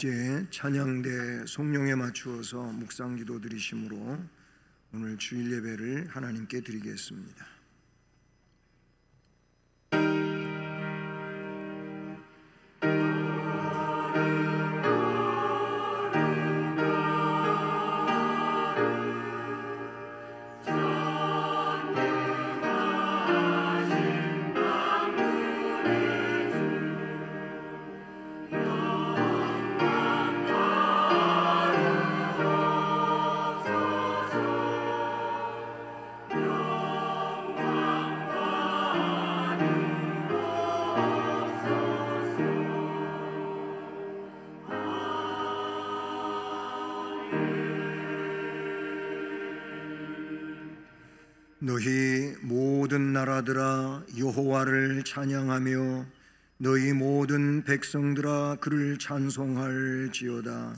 각지의 찬양대 송룡에 맞추어서 묵상기도 드리심으로 오늘 주일 예배를 하나님께 드리겠습니다. 너희 모든 나라들아 여호와를 찬양하며 너희 모든 백성들아 그를 찬송할지어다.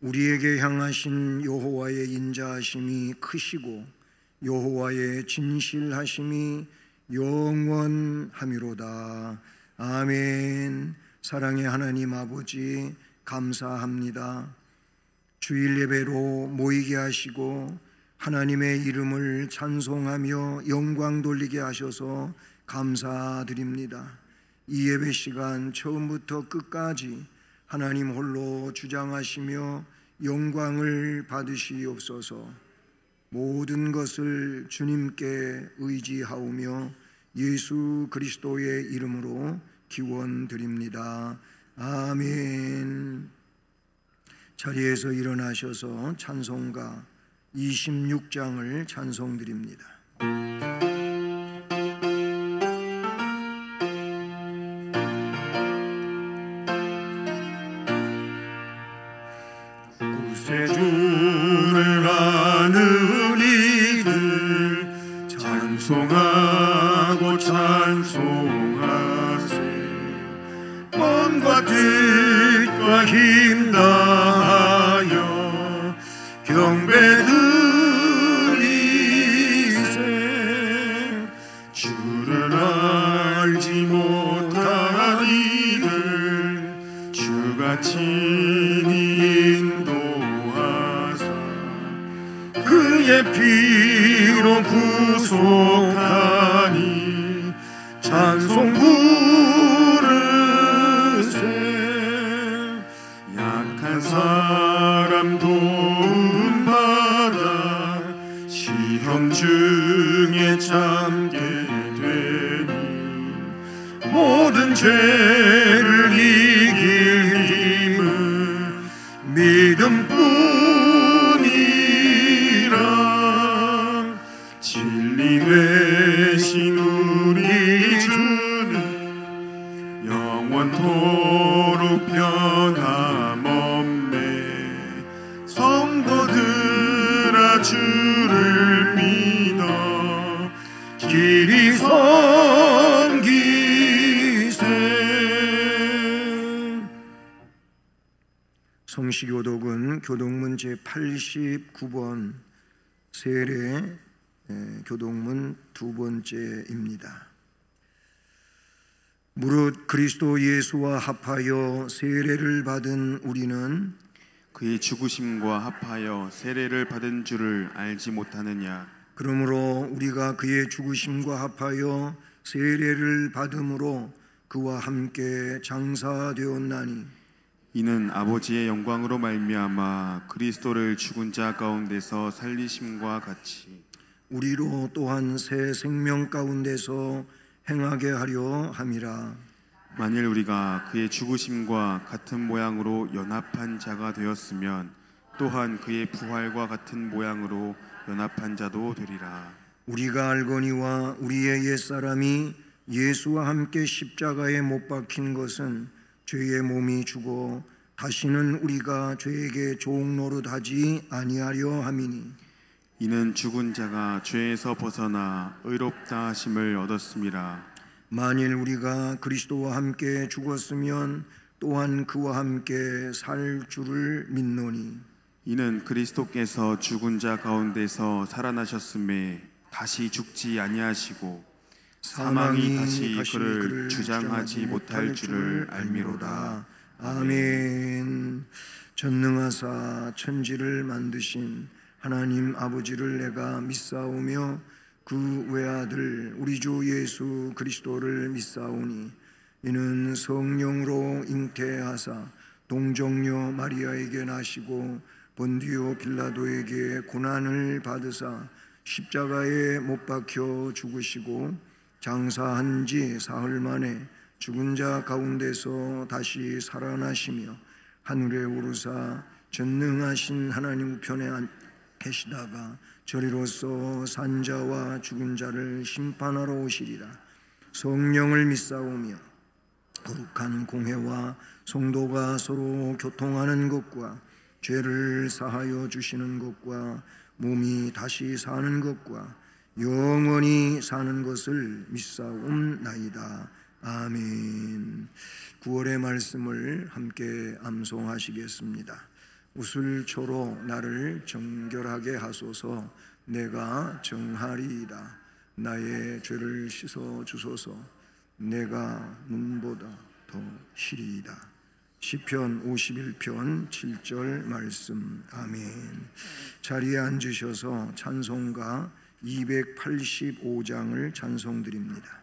우리에게 향하신 여호와의 인자하심이 크시고 여호와의 진실하심이 영원하미로다. 아멘. 사랑의 하나님 아버지, 감사합니다. 주일 예배로 모이게 하시고 하나님의 이름을 찬송하며 영광 돌리게 하셔서 감사드립니다. 이 예배 시간 처음부터 끝까지 하나님 홀로 주장하시며 영광을 받으시옵소서. 모든 것을 주님께 의지하오며 예수 그리스도의 이름으로 기원드립니다. 아멘. 자리에서 일어나셔서 찬송가 26장을 찬송드립니다. 구세주를 아는 이들 찬송하고 찬송하세. 몸과 뜻과 힘 다하여 경배드리세. 주를 알지 못한 이들 주가 친히 인도하사 그의 피로 구속하니 찬송 부르세. 약한 사람 도움받아 시험 중에 참게 되니 모든 죄를 이길 힘은 믿음뿐이라. 진리 되신 우리 주는 영원토록 변함없네. 성도들아 주를 믿어 길이 섬기세. 성시교독은 교독문 제89번 세례 교독문 두 번째입니다. 무릇 그리스도 예수와 합하여 세례를 받은 우리는 그의 죽으심과 합하여 세례를 받은 줄을 알지 못하느냐. 그러므로 우리가 그의 죽으심과 합하여 세례를 받음으로 그와 함께 장사되었나니 이는 아버지의 영광으로 말미암아 그리스도를 죽은 자 가운데서 살리심과 같이 우리로 또한 새 생명 가운데서 행하게 하려 함이라. 만일 우리가 그의 죽으심과 같은 모양으로 연합한 자가 되었으면 또한 그의 부활과 같은 모양으로 연합한 자도 되리라. 우리가 알거니와 우리의 옛사람이 예수와 함께 십자가에 못 박힌 것은 죄의 몸이 죽어 다시는 우리가 죄에게 종노릇하지 아니하려 함이니 이는 죽은 자가 죄에서 벗어나 의롭다 하심을 얻었음이라. 만일 우리가 그리스도와 함께 죽었으면 또한 그와 함께 살 줄을 믿노니 이는 그리스도께서 죽은 자 가운데서 살아나셨음에 다시 죽지 아니하시고 사망이 다시 그를 주장하지 못할 줄을 알미로다. 아멘. 전능하사 천지를 만드신 하나님 아버지를 내가 믿사오며 그 외아들 우리 주 예수 그리스도를 믿사오니 이는 성령으로 잉태하사 동정녀 마리아에게 나시고 본디오 빌라도에게 고난을 받으사 십자가에 못 박혀 죽으시고 장사한 지 사흘 만에 죽은 자 가운데서 다시 살아나시며 하늘에 오르사 전능하신 하나님 우편에 계시다가 저리로서 산자와 죽은 자를 심판하러 오시리라. 성령을 믿사오며 거룩한 공회와 성도가 서로 교통하는 것과 죄를 사하여 주시는 것과 몸이 다시 사는 것과 영원히 사는 것을 믿사옵나이다. 아멘. 9월의 말씀을 함께 암송하시겠습니다. 우슬초로 나를 정결하게 하소서. 내가 정하리이다. 나의 죄를 씻어 주소서. 내가 눈보다 더 시리이다. 시편 51편 7절 말씀. 아멘. 자리에 앉으셔서 찬송가 285장을 찬송드립니다.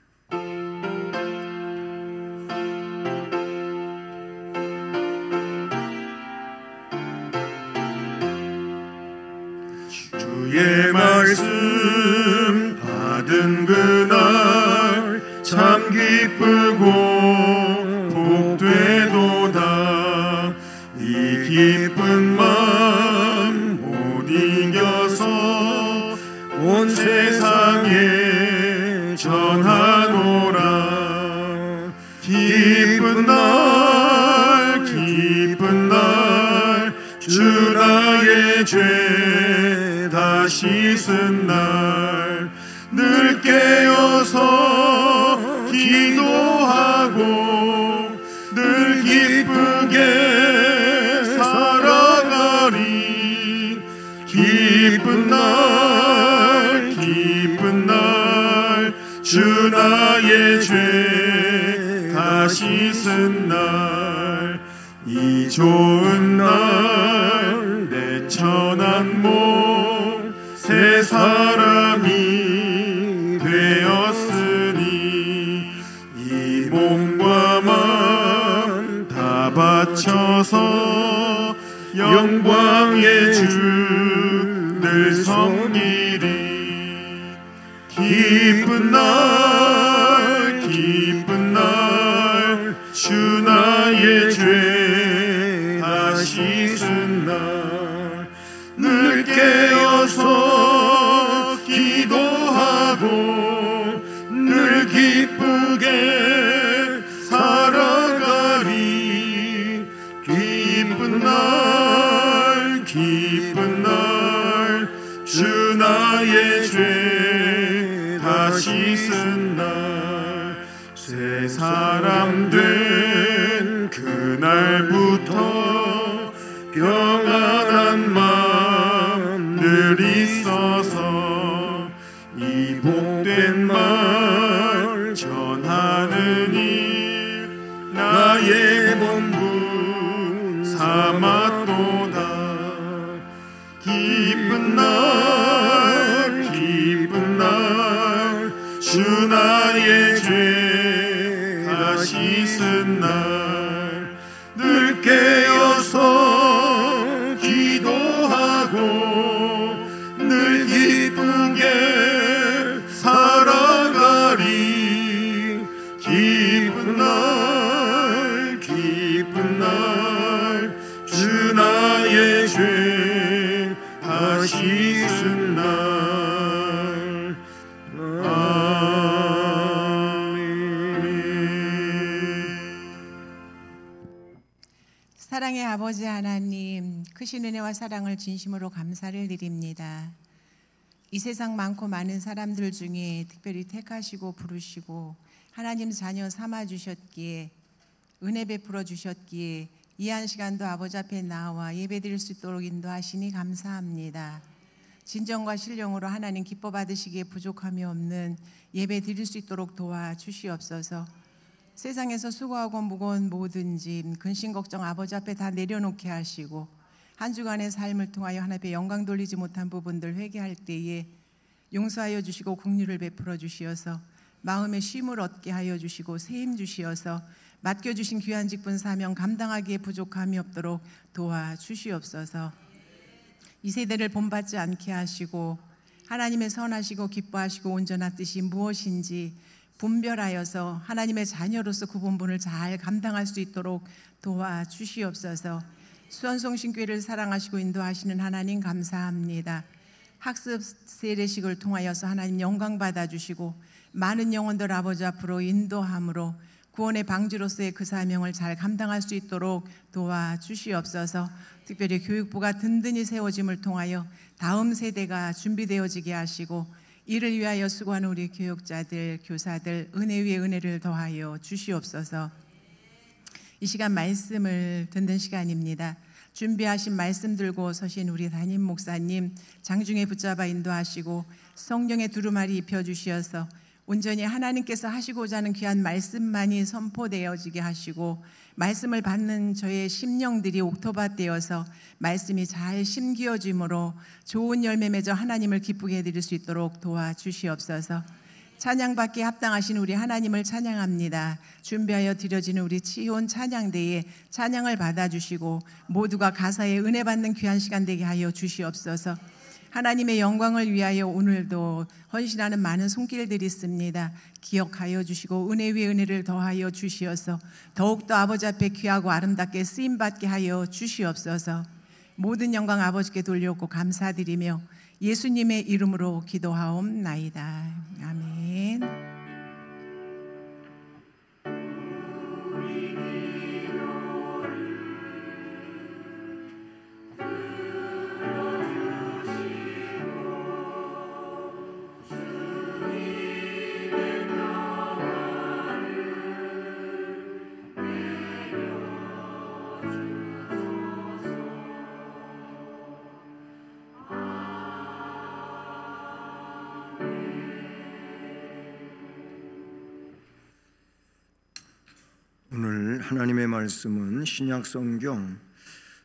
주의 말씀 받은 그날 참 기쁘고 복되도다. 이 기쁜 마음 못 이겨서 온 세상에 전하노라. 기쁜 날 기쁜 날 주 나의 죄 다 씻은 날 늘 깨어서 기도하고 늘 기쁘게 살아가리. 기쁜 날 기쁜 날 주 나의 죄 다 씻은 날 이 좋은 날 내 천한 몸 새 사람이 되었으니 이 몸과 마음 다 바쳐서 영광의 주를 섬기리. 기쁜 날 기쁜 날 주 나의 죄 다 씻은 날 늘 깨어서 기도하고 늘 기쁘게 살아가리. 기쁜 날 기쁜 날 주 나의 죄 다 씻은 날 새 사람 된 그날부터 평안한 마음 늘 있어서 이 복된 말 전하느니 나의 본분 삼았도다. 기쁜 날 기쁜 날 주 나의 죄 다 씻은 날 늘 깨어서 기도하고 늘 기쁘게 살아가리. 기쁜 날 기쁜 날 주 나의 죄 다 씻은 날. 사랑의 아버지 하나님, 크신 은혜와 사랑을 진심으로 감사를 드립니다. 이 세상 많고 많은 사람들 중에 특별히 택하시고 부르시고 하나님 자녀 삼아주셨기에, 은혜 베풀어 주셨기에 이 한 시간도 아버지 앞에 나와 예배드릴 수 있도록 인도하시니 감사합니다. 진정과 신령으로 하나님 기뻐 받으시기에 부족함이 없는 예배 드릴 수 있도록 도와주시옵소서. 세상에서 수고하고 무거운 모든 짐, 근심 걱정 아버지 앞에 다 내려놓게 하시고 한 주간의 삶을 통하여 하나님 앞에 영광 돌리지 못한 부분들 회개할 때에 용서하여 주시고 긍휼을 베풀어 주시어서 마음의 쉼을 얻게 하여 주시고 새 힘 주시어서 맡겨주신 귀한 직분 사명 감당하기에 부족함이 없도록 도와주시옵소서. 이 세대를 본받지 않게 하시고 하나님의 선하시고 기뻐하시고 온전한 뜻이 무엇인지 분별하여서 하나님의 자녀로서 그 본분을 잘 감당할 수 있도록 도와주시옵소서. 수원송신교회를 사랑하시고 인도하시는 하나님 감사합니다. 학습 세례식을 통하여서 하나님 영광 받아주시고 많은 영혼들 아버지 앞으로 인도함으로 구원의 방주로서의 그 사명을 잘 감당할 수 있도록 도와주시옵소서. 특별히 교육부가 든든히 세워짐을 통하여 다음 세대가 준비되어지게 하시고 이를 위하여 수고하는 우리 교육자들, 교사들 은혜 위에 은혜를 더하여 주시옵소서. 이 시간 말씀을 듣는 시간입니다. 준비하신 말씀 들고 서신 우리 담임 목사님 장중에 붙잡아 인도하시고 성령의 두루마리 입혀주시어서 온전히 하나님께서 하시고자 하는 귀한 말씀만이 선포되어지게 하시고 말씀을 받는 저의 심령들이 옥토밭 되어서 말씀이 잘 심기어짐으로 좋은 열매 맺어 하나님을 기쁘게 해드릴 수 있도록 도와주시옵소서. 찬양받기에 합당하신 우리 하나님을 찬양합니다. 준비하여 드려지는 우리 치혼 찬양대에 찬양을 받아주시고 모두가 가사에 은혜 받는 귀한 시간 되게 하여 주시옵소서. 하나님의 영광을 위하여 오늘도 헌신하는 많은 손길들이 있습니다. 기억하여 주시고 은혜 위에 은혜를 더하여 주시어서 더욱더 아버지 앞에 귀하고 아름답게 쓰임받게 하여 주시옵소서. 모든 영광 아버지께 돌려놓고 감사드리며 예수님의 이름으로 기도하옵나이다. 아멘. 오늘 하나님의 말씀은 신약성경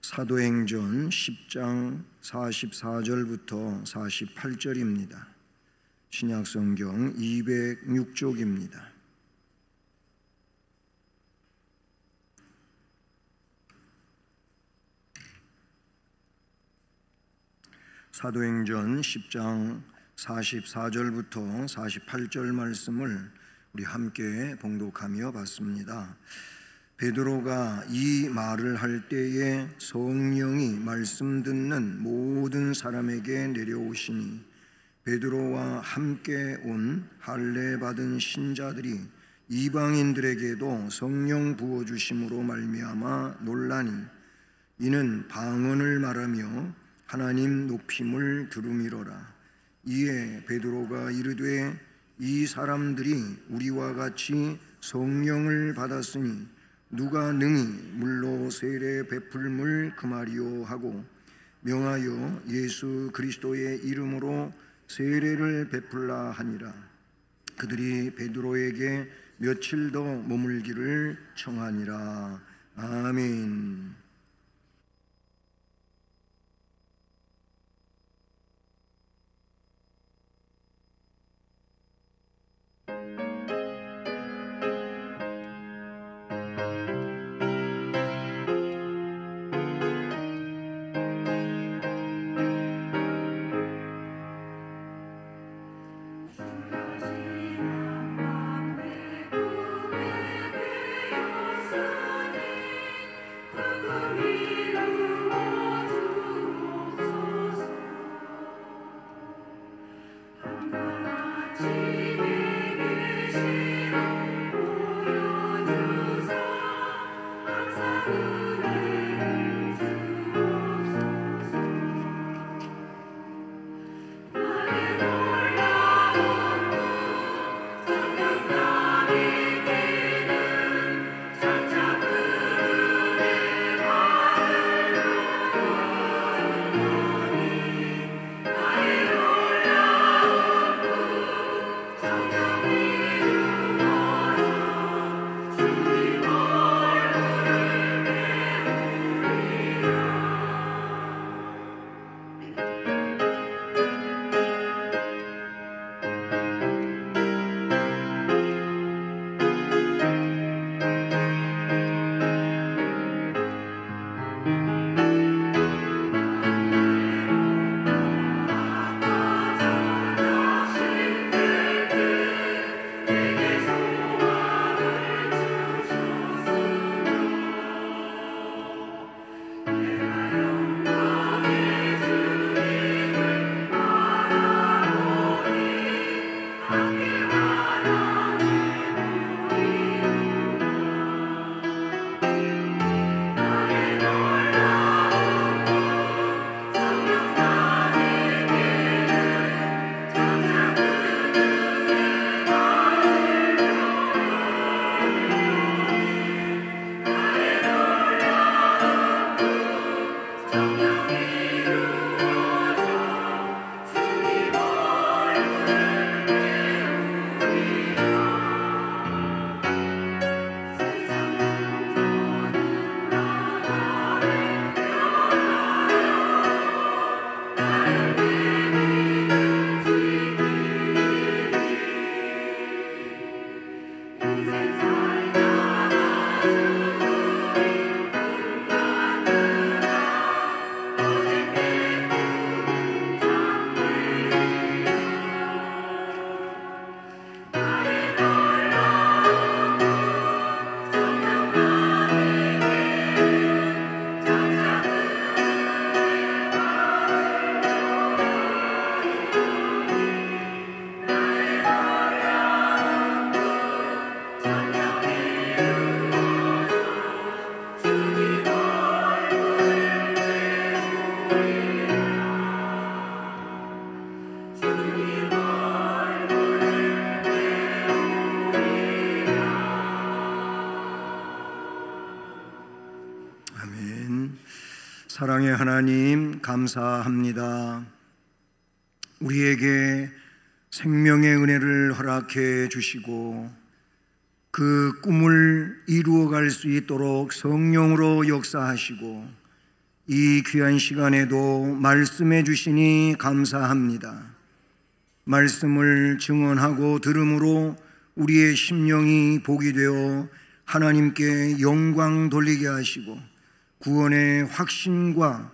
사도행전 10장 44절부터 48절입니다. 신약성경 206쪽입니다. 사도행전 10장 44절부터 48절 말씀을 우리 함께 봉독하며 봤습니다. 베드로가 이 말을 할 때에 성령이 말씀 듣는 모든 사람에게 내려오시니 베드로와 함께 온 할례 받은 신자들이 이방인들에게도 성령 부어주심으로 말미암아 놀라니 이는 방언을 말하며 하나님 높임을 두루미러라. 이에 베드로가 이르되 이 사람들이 우리와 같이 성령을 받았으니 누가 능히 물로 세례 베풀물 금하리요 하고 명하여 예수 그리스도의 이름으로 세례를 베풀라 하니라. 그들이 베드로에게 며칠 더 머물기를 청하니라. 아멘. 그곳 사랑의 하나님, 감사합니다. 우리에게 생명의 은혜를 허락해 주시고 그 꿈을 이루어갈 수 있도록 성령으로 역사하시고 이 귀한 시간에도 말씀해 주시니 감사합니다. 말씀을 증언하고 들음으로 우리의 심령이 복이 되어 하나님께 영광 돌리게 하시고 구원의 확신과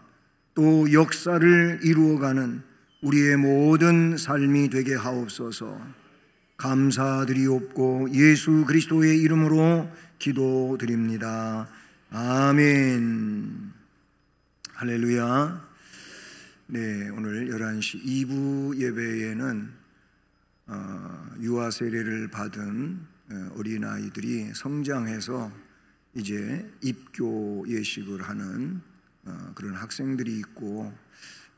또 역사를 이루어가는 우리의 모든 삶이 되게 하옵소서. 감사드리옵고 예수 그리스도의 이름으로 기도드립니다. 아멘. 할렐루야. 네, 오늘 11시 2부 예배에는 유아 세례를 받은 어린아이들이 성장해서 이제 입교 예식을 하는 그런 학생들이 있고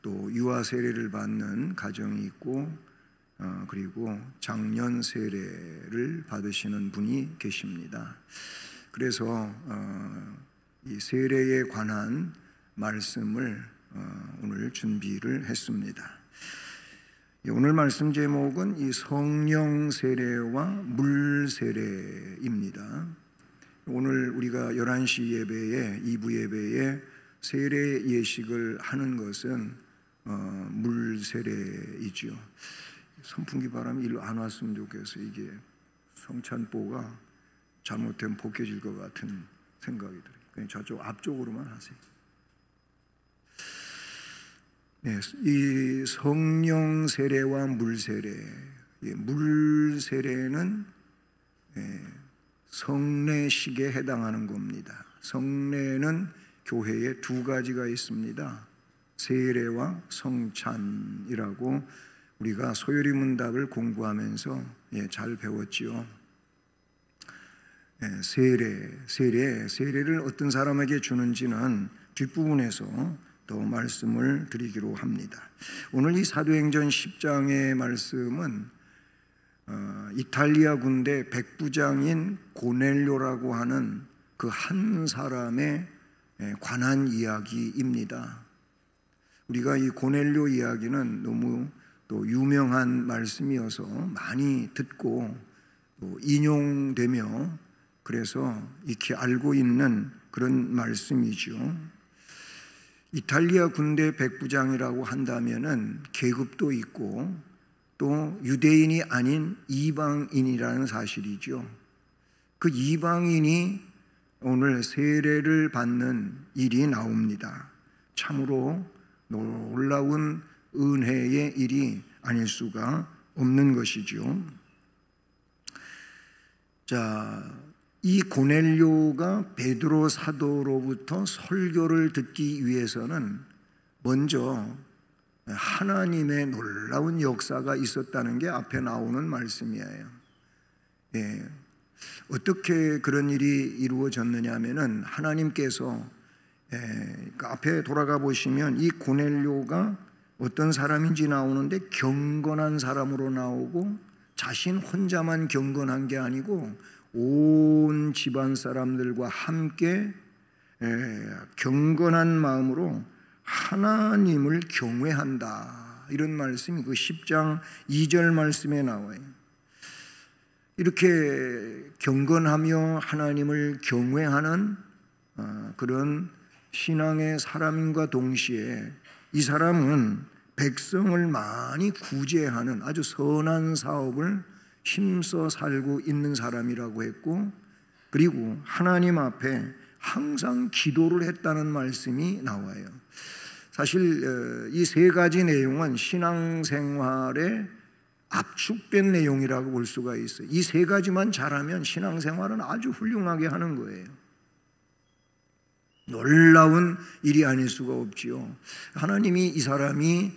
또 유아 세례를 받는 가정이 있고 그리고 장년 세례를 받으시는 분이 계십니다. 그래서 이 세례에 관한 말씀을 오늘 준비를 했습니다. 오늘 말씀 제목은 이 성령 세례와 물 세례입니다. 오늘 우리가 11시 예배에 2부 예배에 세례 예식을 하는 것은 물 세례이죠. 선풍기 바람이 일로 안 왔으면 좋겠어요. 이게 성찬보가 잘못되면 벗겨질 것 같은 생각이 들어요. 그냥 저쪽 앞쪽으로만 하세요. 네, 이 성령 세례와 물 세례, 물 세례는 성례식에 해당하는 겁니다. 성례는 교회에 두 가지가 있습니다. 세례와 성찬이라고 우리가 소요리 문답을 공부하면서 잘 배웠지요. 세례를 어떤 사람에게 주는지는 뒷부분에서 더 말씀을 드리기로 합니다. 오늘 이 사도행전 10장의 말씀은 이탈리아 군대 백부장인 고넬료라고 하는 그 한 사람에 관한 이야기입니다. 우리가 이 고넬료 이야기는 너무 또 유명한 말씀이어서 많이 듣고 또 인용되며 그래서 익히 알고 있는 그런 말씀이죠. 이탈리아 군대 백부장이라고 한다면은 계급도 있고 또 유대인이 아닌 이방인이라는 사실이죠. 그 이방인이 오늘 세례를 받는 일이 나옵니다. 참으로 놀라운 은혜의 일이 아닐 수가 없는 것이죠. 자, 이 고넬료가 베드로 사도로부터 설교를 듣기 위해서는 먼저 하나님의 놀라운 역사가 있었다는 게 앞에 나오는 말씀이에요. 예. 어떻게 그런 일이 이루어졌느냐 하면은 하나님께서 그 앞에 돌아가 보시면 이 고넬료가 어떤 사람인지 나오는데 경건한 사람으로 나오고 자신 혼자만 경건한 게 아니고 온 집안 사람들과 함께 경건한 마음으로 하나님을 경외한다, 이런 말씀이 그 10장 2절 말씀에 나와요. 이렇게 경건하며 하나님을 경외하는 그런 신앙의 사람인과 동시에 이 사람은 백성을 많이 구제하는 아주 선한 사업을 힘써 살고 있는 사람이라고 했고, 그리고 하나님 앞에 항상 기도를 했다는 말씀이 나와요. 사실 이 세 가지 내용은 신앙생활의 압축된 내용이라고 볼 수가 있어요. 이 세 가지만 잘하면 신앙생활은 아주 훌륭하게 하는 거예요. 놀라운 일이 아닐 수가 없지요. 하나님이 이 사람이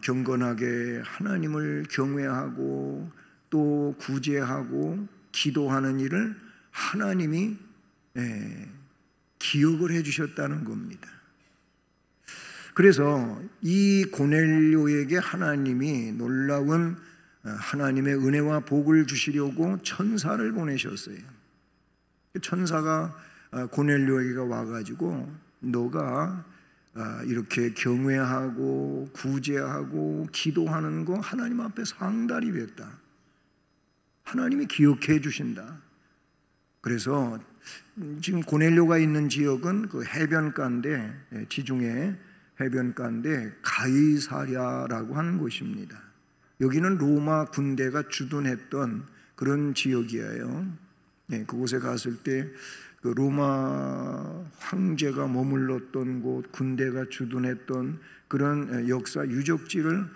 경건하게 하나님을 경외하고 또 구제하고 기도하는 일을 하나님이 기억을 해주셨다는 겁니다. 그래서 이 고넬료에게 하나님이 놀라운 하나님의 은혜와 복을 주시려고 천사를 보내셨어요. 천사가 고넬료에게 와가지고 너가 이렇게 경외하고 구제하고 기도하는 거 하나님 앞에 상달이 됐다. 하나님이 기억해 주신다. 그래서 지금 고넬료가 있는 지역은 그 해변가인데, 지중해 해변가인데 가이사랴라고 하는 곳입니다. 여기는 로마 군대가 주둔했던 그런 지역이에요. 그곳에 갔을 때 그 로마 황제가 머물렀던 곳, 군대가 주둔했던 그런 역사 유적지를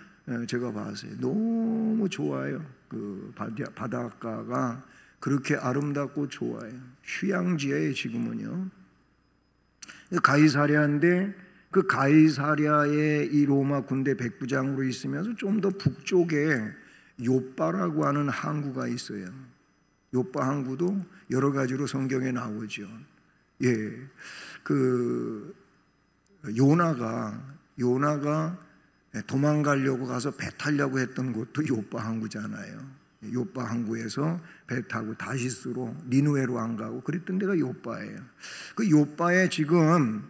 제가 봤어요. 너무 좋아요. 그 바닷가가 그렇게 아름답고 좋아요. 휴양지예요, 지금은요. 가이사랴인데 그 가이사랴의 이 로마 군대 백부장으로 있으면서 좀 더 북쪽에 욥바라고 하는 항구가 있어요. 욥바 항구도 여러 가지로 성경에 나오죠. 예, 그 요나가 도망가려고 가서 배 타려고 했던 곳도 욥바 항구잖아요. 욥바 항구에서 배 타고 다시스로 니느웨로 안 가고 그랬던 데가 욥바예요. 그 욥바에 지금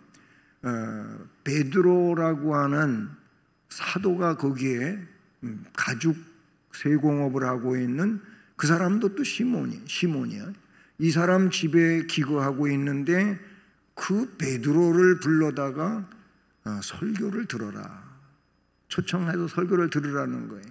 베드로라고 하는 사도가 거기에 가죽 세공업을 하고 있는 그 사람도 또 시몬이야. 이 사람 집에 기거하고 있는데 그 베드로를 불러다가 설교를 들어라, 초청해서 설교를 들으라는 거예요.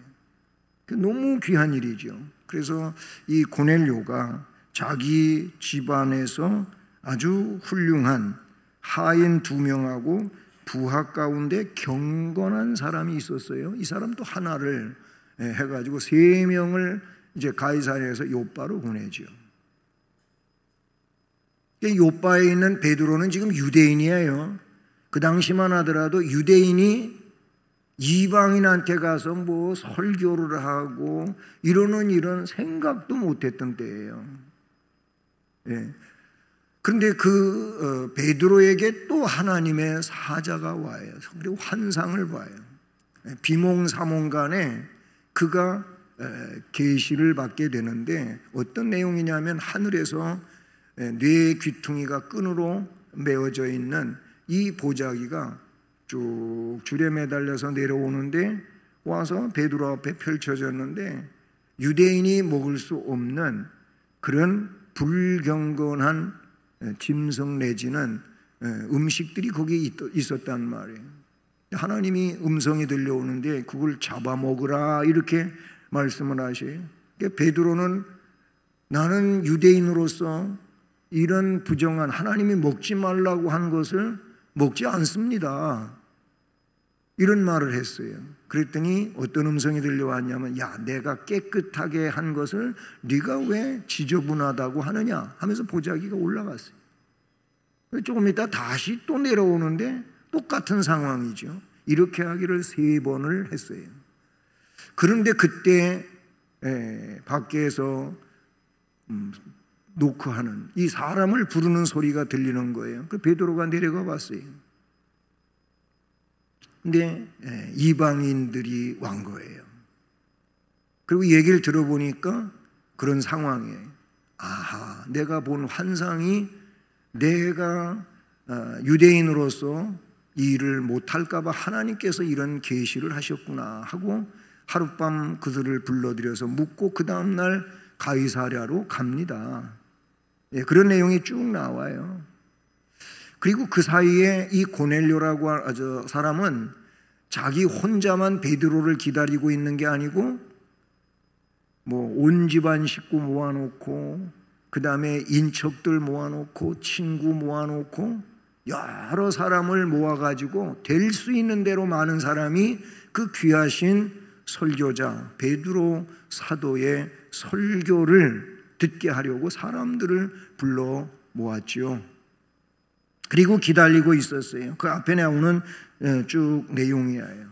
너무 귀한 일이죠. 그래서 이 고넬료가 자기 집안에서 아주 훌륭한 하인 2명하고 부하 가운데 경건한 사람이 있었어요. 이 사람도 하나를 해가지고 3명을 이제 가이사랴에서 욥바로 보내죠. 욥바에 있는 베드로는 지금 유대인이에요. 그 당시만 하더라도 유대인이 이방인한테 가서 뭐 설교를 하고 이러는 일은 생각도 못했던 때예요. 예. 그런데 그 베드로에게 또 하나님의 사자가 와요. 그리고 환상을 봐요. 비몽사몽간에 그가 계시를 받게 되는데 어떤 내용이냐면 하늘에서 뇌 귀퉁이가 끈으로 메어져 있는 이 보자기가 쭉 줄에 매달려서 내려오는데 와서 베드로 앞에 펼쳐졌는데 유대인이 먹을 수 없는 그런 불경건한 짐승 내지는 음식들이 거기에 있었단 말이에요. 하나님이 음성이 들려오는데 그걸 잡아먹으라 이렇게 말씀을 하셔요. 베드로는 나는 유대인으로서 이런 부정한 하나님이 먹지 말라고 한 것을 먹지 않습니다. 이런 말을 했어요. 그랬더니 어떤 음성이 들려왔냐면 야, 내가 깨끗하게 한 것을 네가 왜 지저분하다고 하느냐 하면서 보자기가 올라갔어요. 조금 있다 다시 또 내려오는데 똑같은 상황이죠. 이렇게 하기를 3번을 했어요. 그런데 그때 밖에서 노크하는 이 사람을 부르는 소리가 들리는 거예요. 그 베드로가 내려가 봤어요. 근데 이방인들이 왕 거예요. 그리고 얘기를 들어보니까 그런 상황이에요. 아하, 내가 본 환상이 내가 유대인으로서 이 일을 못할까 봐 하나님께서 이런 계시를 하셨구나 하고 하룻밤 그들을 불러들여서 묻고 그 다음날 가이사랴로 갑니다. 그런 내용이 쭉 나와요. 그리고 그 사이에 이 고넬료라고 사람은 자기 혼자만 베드로를 기다리고 있는 게 아니고 온 집안 식구 모아놓고 그 다음에 인척들 모아놓고 친구 모아놓고 여러 사람을 모아가지고 될 수 있는 대로 많은 사람이 그 귀하신 설교자 베드로 사도의 설교를 듣게 하려고 사람들을 불러 모았죠. 그리고 기다리고 있었어요. 그 앞에 나오는 쭉 내용이에요.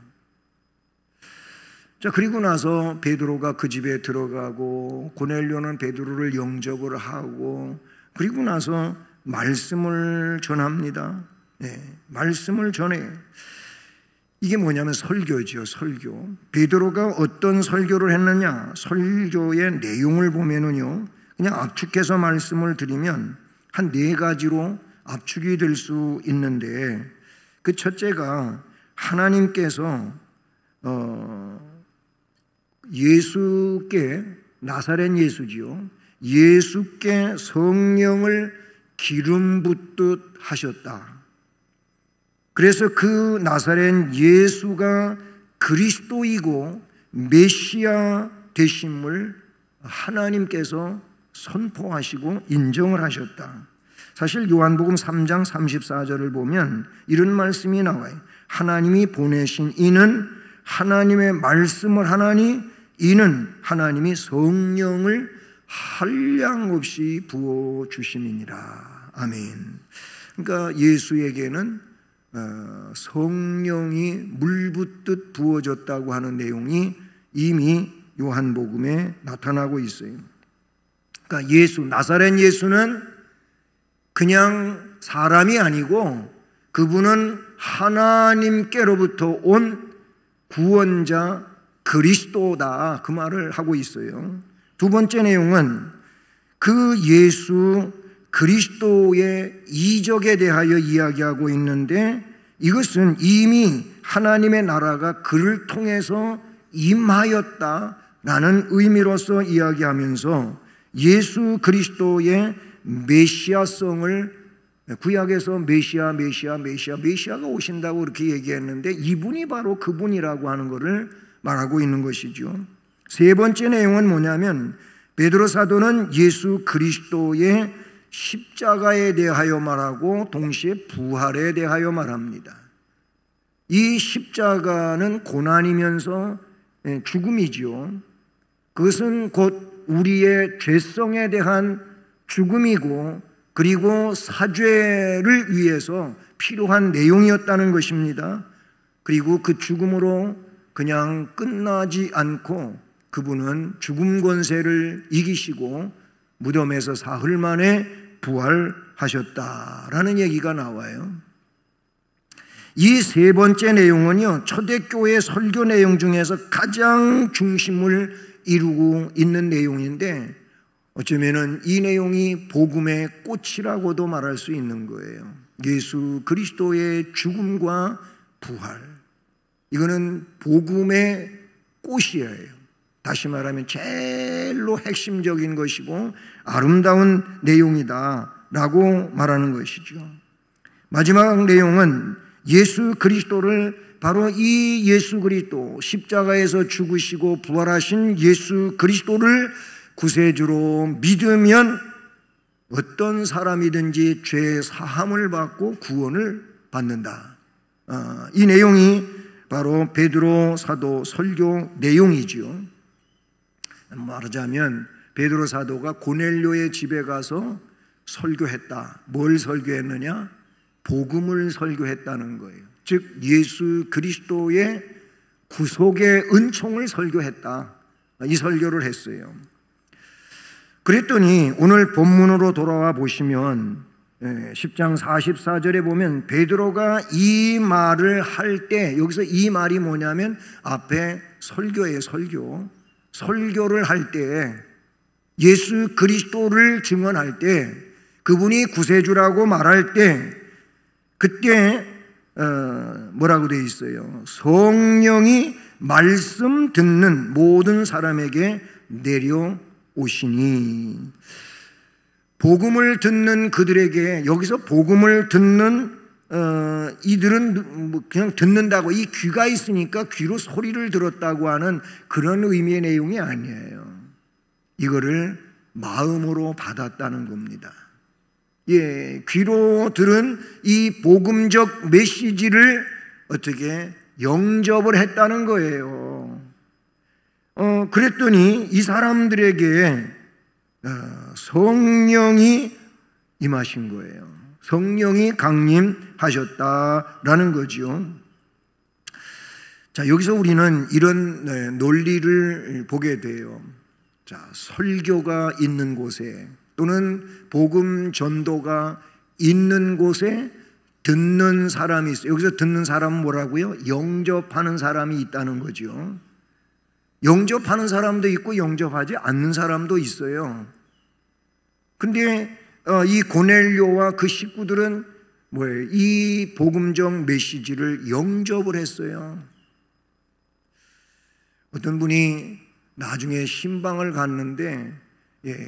자, 그리고 나서 베드로가 그 집에 들어가고 고넬료는 베드로를 영접을 하고 그리고 나서 말씀을 전합니다. 말씀을 전해. 이게 뭐냐면 설교죠. 설교. 베드로가 어떤 설교를 했느냐? 설교의 내용을 보면은요, 그냥 압축해서 말씀을 드리면 한 4가지로 압축이 될 수 있는데, 그 첫째가 하나님께서 예수께, 나사렛 예수지요, 예수께 성령을 기름 붓듯 하셨다. 그래서 그 나사렛 예수가 그리스도이고 메시아 되심을 하나님께서 선포하시고 인정을 하셨다. 사실 요한복음 3장 34절을 보면 이런 말씀이 나와요. 하나님이 보내신 이는 하나님의 말씀을 하나니 이는 하나님이 성령을 한량없이 부어주심이니라. 아멘. 그러니까 예수에게는 성령이 물 붓듯 부어졌다고 하는 내용이 이미 요한복음에 나타나고 있어요. 그러니까 예수, 나사렛 예수는 그냥 사람이 아니고 그분은 하나님께로부터 온 구원자 그리스도다, 그 말을 하고 있어요. 두 번째 내용은 그 예수 그리스도의 이적에 대하여 이야기하고 있는데, 이것은 이미 하나님의 나라가 그를 통해서 임하였다라는 의미로서 이야기하면서 예수 그리스도의 메시아성을 구약에서 메시아가 오신다고 그렇게 얘기했는데 이분이 바로 그분이라고 하는 것을 말하고 있는 것이죠. 세 번째 내용은 뭐냐면 베드로 사도는 예수 그리스도의 십자가에 대하여 말하고 동시에 부활에 대하여 말합니다. 이 십자가는 고난이면서 죽음이죠. 그것은 곧 우리의 죄성에 대한 죽음이고 그리고 사죄를 위해서 필요한 내용이었다는 것입니다. 그리고 그 죽음으로 그냥 끝나지 않고 그분은 죽음 권세를 이기시고 무덤에서 사흘 만에 부활하셨다라는 얘기가 나와요. 이 세 번째 내용은요, 초대교회 설교 내용 중에서 가장 중심을 이루고 있는 내용인데 어쩌면은 이 내용이 복음의 꽃이라고도 말할 수 있는 거예요. 예수 그리스도의 죽음과 부활, 이거는 복음의 꽃이에요. 다시 말하면 제일로 핵심적인 것이고 아름다운 내용이다라고 말하는 것이죠. 마지막 내용은 예수 그리스도를, 바로 이 예수 그리스도, 십자가에서 죽으시고 부활하신 예수 그리스도를 구세주로 믿으면 어떤 사람이든지 죄 사함을 받고 구원을 받는다. 이 내용이 바로 베드로 사도 설교 내용이지요. 말하자면 베드로 사도가 고넬료의 집에 가서 설교했다. 뭘 설교했느냐? 복음을 설교했다는 거예요. 즉 예수 그리스도의 구속의 은총을 설교했다. 이 설교를 했어요. 그랬더니 오늘 본문으로 돌아와 보시면 10장 44절에 보면 베드로가 이 말을 할 때, 여기서 이 말이 뭐냐면 앞에 설교예요. 설교를 할 때, 예수 그리스도를 증언할 때, 그분이 구세주라고 말할 때, 그때 뭐라고 되어 있어요? 성령이 말씀 듣는 모든 사람에게 내려오시니, 복음을 듣는 그들에게, 여기서 복음을 듣는 이들은 그냥 듣는다고, 이 귀가 있으니까 귀로 소리를 들었다고 하는 그런 의미의 내용이 아니에요. 이거를 마음으로 받았다는 겁니다. 귀로 들은 이 복음적 메시지를 어떻게 영접을 했다는 거예요. 그랬더니 이 사람들에게 성령이 임하신 거예요. 성령이 강림하셨다라는 거죠. 자, 여기서 우리는 이런 논리를 보게 돼요. 자, 설교가 있는 곳에 또는 복음 전도가 있는 곳에 듣는 사람이 있어요. 여기서 듣는 사람은 뭐라고요? 영접하는 사람이 있다는 거죠. 영접하는 사람도 있고 영접하지 않는 사람도 있어요. 근데 이 고넬료와 그 식구들은 뭐예요? 이 복음적 메시지를 영접을 했어요. 어떤 분이 나중에 신방을 갔는데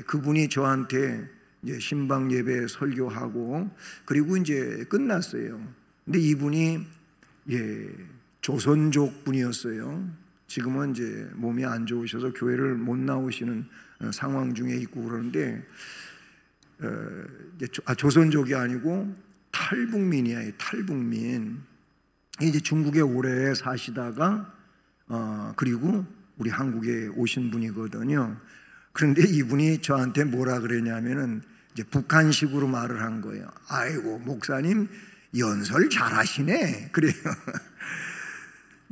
그분이 저한테 이제 신방 예배 설교하고 그리고 이제 끝났어요. 근데 이분이 조선족 분이었어요. 지금은 이제 몸이 안 좋으셔서 교회를 못 나오시는 상황 중에 있고 그러는데 조선족이 아니고 탈북민이에요. 탈북민. 이제 중국에 오래 사시다가 그리고 우리 한국에 오신 분이거든요. 그런데 이분이 저한테 뭐라 그러냐면은 이제 북한식으로 말을 한 거예요. 아이고 목사님 연설 잘하시네. 그래요.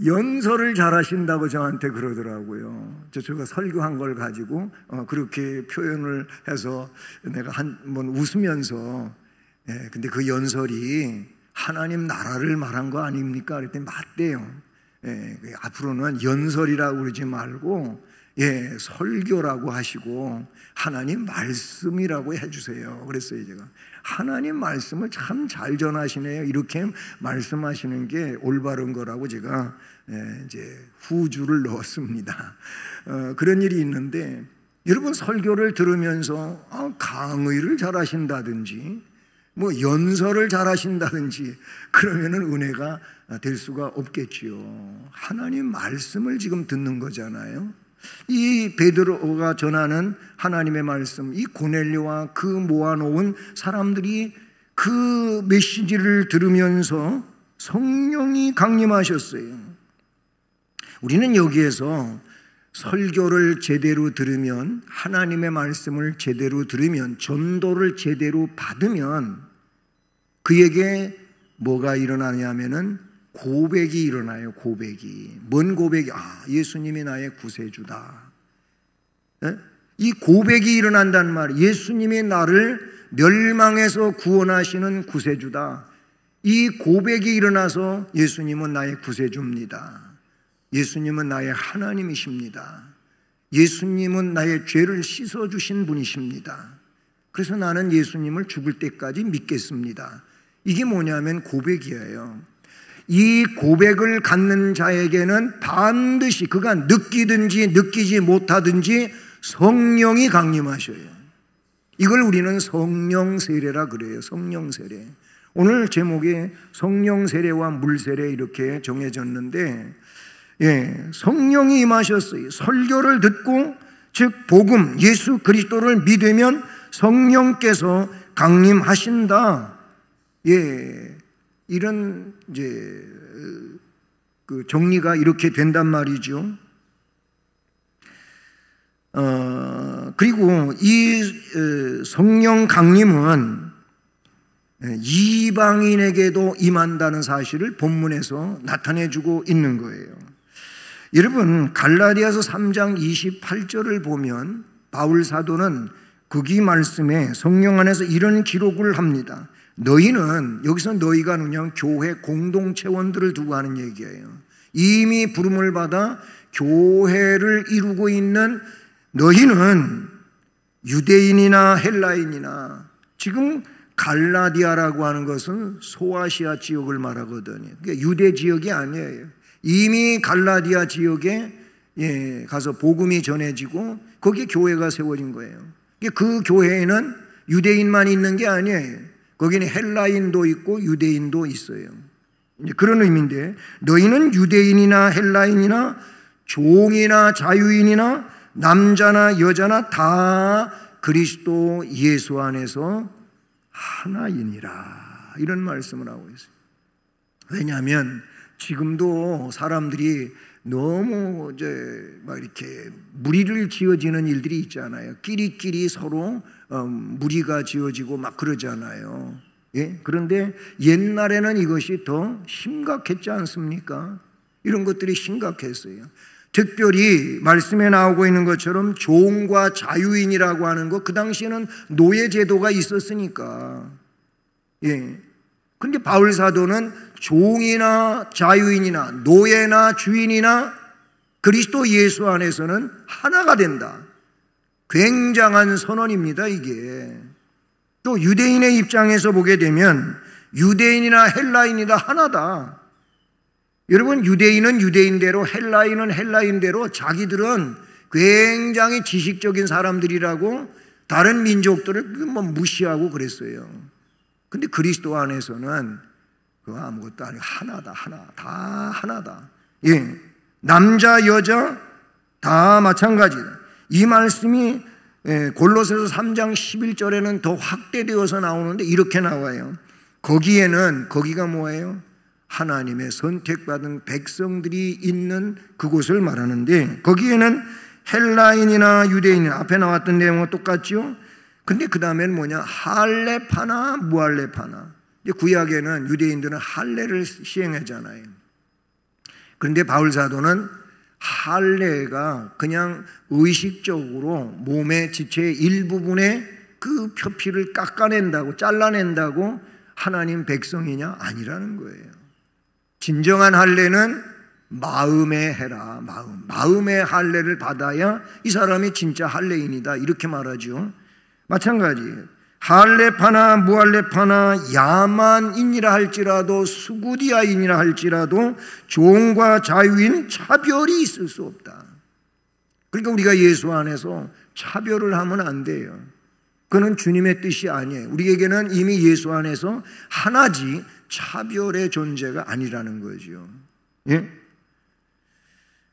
연설을 잘하신다고 저한테 그러더라고요. 제가 설교한 걸 가지고 그렇게 표현을 해서 내가 한번 웃으면서 근데 그 연설이 하나님 나라를 말한 거 아닙니까? 그랬더니 맞대요. 앞으로는 연설이라고 그러지 말고 설교라고 하시고 하나님 말씀이라고 해주세요. 그랬어요. 제가 하나님 말씀을 참 잘 전하시네요. 이렇게 말씀하시는 게 올바른 거라고 제가 이제 후주를 넣었습니다. 그런 일이 있는데 여러분 설교를 들으면서 강의를 잘하신다든지 뭐 연설을 잘하신다든지 그러면은 은혜가 될 수가 없겠지요. 하나님 말씀을 지금 듣는 거잖아요. 이 베드로가 전하는 하나님의 말씀, 이 고넬료와 그 모아놓은 사람들이 그 메시지를 들으면서 성령이 강림하셨어요. 우리는 여기에서 설교를 제대로 들으면, 하나님의 말씀을 제대로 들으면, 전도를 제대로 받으면 그에게 뭐가 일어나냐면은 고백이 일어나요. 고백이. 뭔 고백이? 예수님이 나의 구세주다. 이 고백이 일어난다는 말이에요. 예수님이 나를 멸망에서 구원하시는 구세주다. 이 고백이 일어나서 예수님은 나의 구세주입니다. 예수님은 나의 하나님이십니다. 예수님은 나의 죄를 씻어주신 분이십니다. 그래서 나는 예수님을 죽을 때까지 믿겠습니다. 이게 뭐냐면 고백이에요. 이 고백을 갖는 자에게는 반드시 그가 느끼든지 느끼지 못하든지 성령이 강림하셔요. 이걸 우리는 성령 세례라 그래요. 성령 세례. 오늘 제목이 성령 세례와 물 세례 이렇게 정해졌는데 성령이 임하셨어요. 설교를 듣고 즉 복음 예수 그리스도를 믿으면 성령께서 강림하신다. 예, 이런 이제 그 정리가 이렇게 된단 말이죠. 그리고 이 성령 강림은 이방인에게도 임한다는 사실을 본문에서 나타내주고 있는 거예요. 여러분, 갈라디아서 3장 28절을 보면 바울 사도는 거기 말씀에 성령 안에서 이런 기록을 합니다. 너희는, 여기서 너희가 그냥 교회 공동체원들을 두고 하는 얘기예요. 이미 부름을 받아 교회를 이루고 있는 너희는 유대인이나 헬라인이나, 지금 갈라디아라고 하는 것은 소아시아 지역을 말하거든요. 그러니까 유대 지역이 아니에요. 이미 갈라디아 지역에 가서 복음이 전해지고 거기에 교회가 세워진 거예요. 그 교회에는 유대인만 있는 게 아니에요. 거기는 헬라인도 있고 유대인도 있어요. 그런 의미인데, 너희는 유대인이나 헬라인이나 종이나 자유인이나 남자나 여자나 다 그리스도 예수 안에서 하나이니라, 이런 말씀을 하고 있어요. 왜냐하면 지금도 사람들이 너무 이제 막 이렇게 무리를 지어지는 일들이 있잖아요. 끼리끼리 서로 무리가 지어지고 막 그러잖아요. 예? 그런데 옛날에는 이것이 더 심각했지 않습니까? 이런 것들이 심각했어요. 특별히 말씀에 나오고 있는 것처럼 종과 자유인이라고 하는 것, 그 당시에는 노예제도가 있었으니까. 예. 근데 바울 사도는 종이나 자유인이나 노예나 주인이나 그리스도 예수 안에서는 하나가 된다. 굉장한 선언입니다, 이게. 또 유대인의 입장에서 보게 되면 유대인이나 헬라인이다 하나다. 여러분, 유대인은 유대인대로, 헬라인은 헬라인대로 자기들은 굉장히 지식적인 사람들이라고 다른 민족들을 무시하고 그랬어요. 근데 그리스도 안에서는 그거 아무것도 아니고 하나다, 하나. 다 하나다. 예. 남자, 여자 다 마찬가지다. 이 말씀이 골로새서 3장 11절에는 더 확대되어서 나오는데 이렇게 나와요. 거기에는, 거기가 뭐예요? 하나님의 선택받은 백성들이 있는 그곳을 말하는데, 거기에는 헬라인이나 유대인, 앞에 나왔던 내용과 똑같죠? 근데 그 다음에는 뭐냐? 할례파나 무할례파나. 구약에는 유대인들은 할례를 시행하잖아요. 그런데 바울 사도는 할례가 그냥 의식적으로 몸의 지체의 일부분에 그 표피를 깎아낸다고, 잘라낸다고 하나님 백성이냐? 아니라는 거예요. 진정한 할례는 마음에 해라. 마음의 할례를 받아야 이 사람이 진짜 할례인이다, 이렇게 말하죠. 마찬가지예요. 할례파나 무할례파나 야만인이라 할지라도 수구디아인이라 할지라도 종과 자유인 차별이 있을 수 없다. 그러니까 우리가 예수 안에서 차별을 하면 안 돼요. 그건 주님의 뜻이 아니에요. 우리에게는 이미 예수 안에서 하나지 차별의 존재가 아니라는 거죠. 예?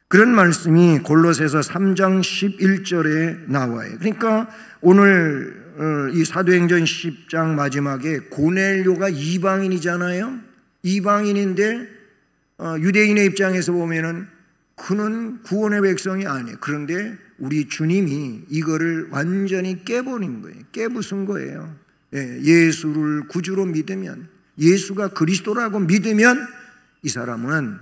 그런 말씀이 골로새서 3장 11절에 나와요. 그러니까 오늘 이 사도행전 10장 마지막에 고넬료가 이방인이잖아요. 이방인인데 유대인의 입장에서 보면은 그는 구원의 백성이 아니에요. 그런데 우리 주님이 이거를 완전히 깨버린 거예요. 깨부순 거예요. 예수를 구주로 믿으면, 예수가 그리스도라고 믿으면 이 사람은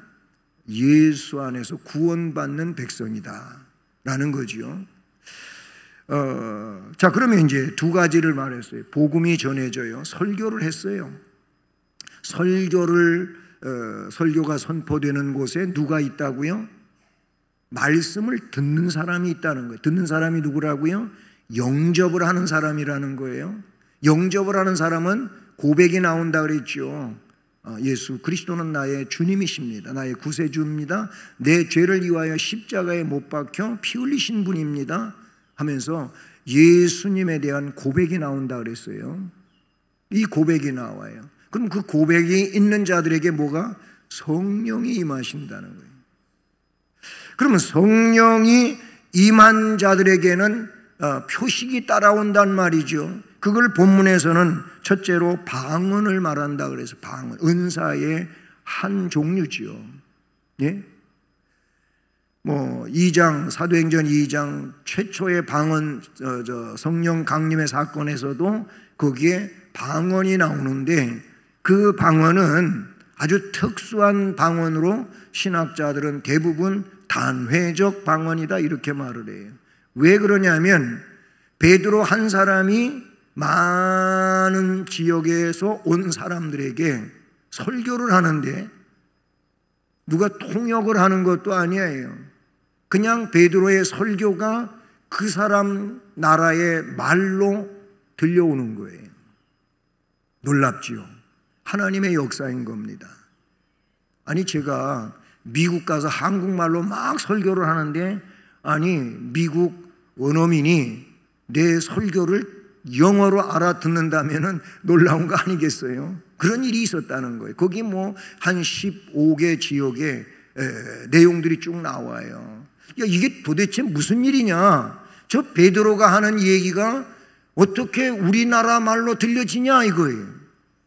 예수 안에서 구원받는 백성이다 라는 거죠. 자, 그러면 이제 두 가지를 말했어요. 복음이 전해져요. 설교를 했어요. 설교가 선포되는 곳에 누가 있다고요? 말씀을 듣는 사람이 있다는 거예요. 듣는 사람이 누구라고요? 영접을 하는 사람이라는 거예요. 영접을 하는 사람은 고백이 나온다 그랬죠. 예수 그리스도는 나의 주님이십니다. 나의 구세주입니다. 내 죄를 위하여 십자가에 못 박혀 피 흘리신 분입니다 하면서 예수님에 대한 고백이 나온다 그랬어요. 이 고백이 나와요. 그럼 그 고백이 있는 자들에게 뭐가? 성령이 임하신다는 거예요. 그러면 성령이 임한 자들에게는 표식이 따라온단 말이죠. 그걸 본문에서는 첫째로 방언을 말한다 그래서 방언, 은사의 한 종류지요. 예? 2장, 사도행전 2장 최초의 방언, 성령 강림의 사건에서도 거기에 방언이 나오는데 그 방언은 아주 특수한 방언으로 신학자들은 대부분 단회적 방언이다 이렇게 말을 해요. 왜 그러냐면 베드로 한 사람이 많은 지역에서 온 사람들에게 설교를 하는데 누가 통역을 하는 것도 아니에요. 그냥 베드로의 설교가 그 사람 나라의 말로 들려오는 거예요. 놀랍지요. 하나님의 역사인 겁니다. 아니 제가 미국 가서 한국말로 막 설교를 하는데 아니 미국 원어민이 내 설교를 영어로 알아듣는다면 놀라운 거 아니겠어요? 그런 일이 있었다는 거예요. 거기 한 15개 지역의 내용들이 쭉 나와요. 야, 이게 도대체 무슨 일이냐? 저 베드로가 하는 얘기가 어떻게 우리나라 말로 들려지냐 이거예요.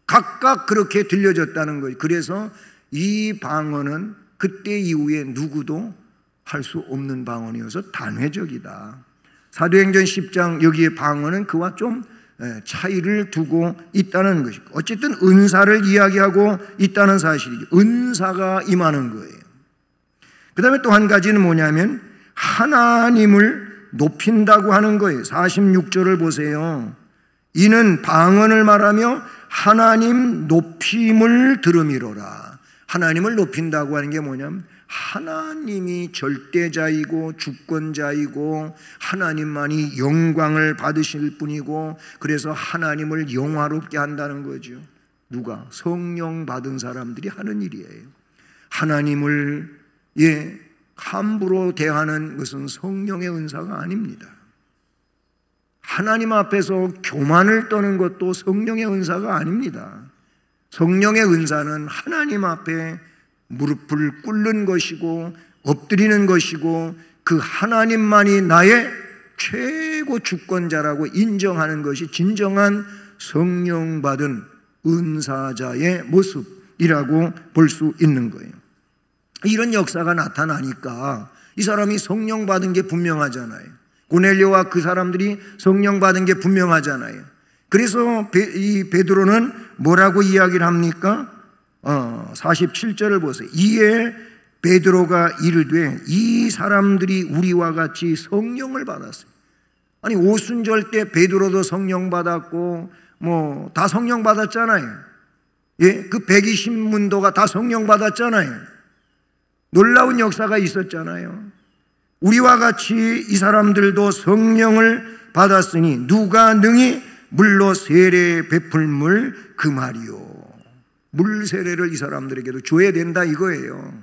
각각 그렇게 들려졌다는 거예요. 그래서 이 방언은 그때 이후에 누구도 할 수 없는 방언이어서 단회적이다. 사도행전 10장 여기에 방언은 그와 좀 차이를 두고 있다는 것이고 어쨌든 은사를 이야기하고 있다는 사실이죠. 은사가 임하는 거예요. 그 다음에 또 한 가지는 뭐냐면 하나님을 높인다고 하는 거예요. 46절을 보세요. 이는 방언을 말하며 하나님 높임을 들음이로라. 하나님을 높인다고 하는 게 뭐냐면 하나님이 절대자이고 주권자이고 하나님만이 영광을 받으실 분이고 그래서 하나님을 영화롭게 한다는 거죠. 누가? 성령 받은 사람들이 하는 일이에요. 하나님을 함부로 대하는 것은 성령의 은사가 아닙니다. 하나님 앞에서 교만을 떠는 것도 성령의 은사가 아닙니다. 성령의 은사는 하나님 앞에 무릎을 꿇는 것이고 엎드리는 것이고 그 하나님만이 나의 최고 주권자라고 인정하는 것이 진정한 성령 받은 은사자의 모습이라고 볼 수 있는 거예요. 이런 역사가 나타나니까 이 사람이 성령 받은 게 분명하잖아요. 고넬료와 그 사람들이 성령 받은 게 분명하잖아요. 그래서 이 베드로는 뭐라고 이야기를 합니까? 47절을 보세요. 이에 베드로가 이르되 이 사람들이 우리와 같이 성령을 받았어요. 아니 오순절 때 베드로도 성령 받았고 다 성령 받았잖아요. 예, 그 120문도가 다 성령 받았잖아요. 놀라운 역사가 있었잖아요. 우리와 같이 이 사람들도 성령을 받았으니 누가 능히 물로 세례 베풀물 그 말이요. 물 세례를 이 사람들에게도 줘야 된다 이거예요.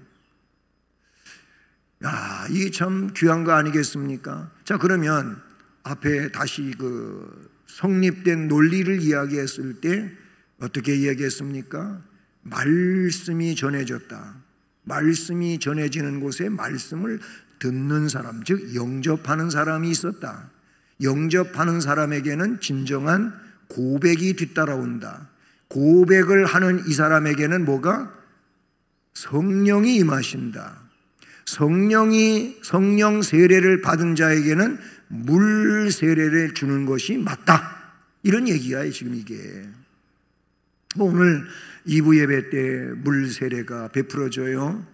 야, 이게 참 귀한 거 아니겠습니까? 자, 그러면 앞에 다시 성립된 논리를 이야기했을 때 어떻게 이야기했습니까? 말씀이 전해졌다. 말씀이 전해지는 곳에 말씀을 듣는 사람, 즉 영접하는 사람이 있었다. 영접하는 사람에게는 진정한 고백이 뒤따라온다. 고백을 하는 이 사람에게는 뭐가? 성령이 임하신다. 성령 세례를 받은 자에게는 물 세례를 주는 것이 맞다. 이런 얘기야 지금 이게. 오늘 2부 예배 때 물 세례가 베풀어져요.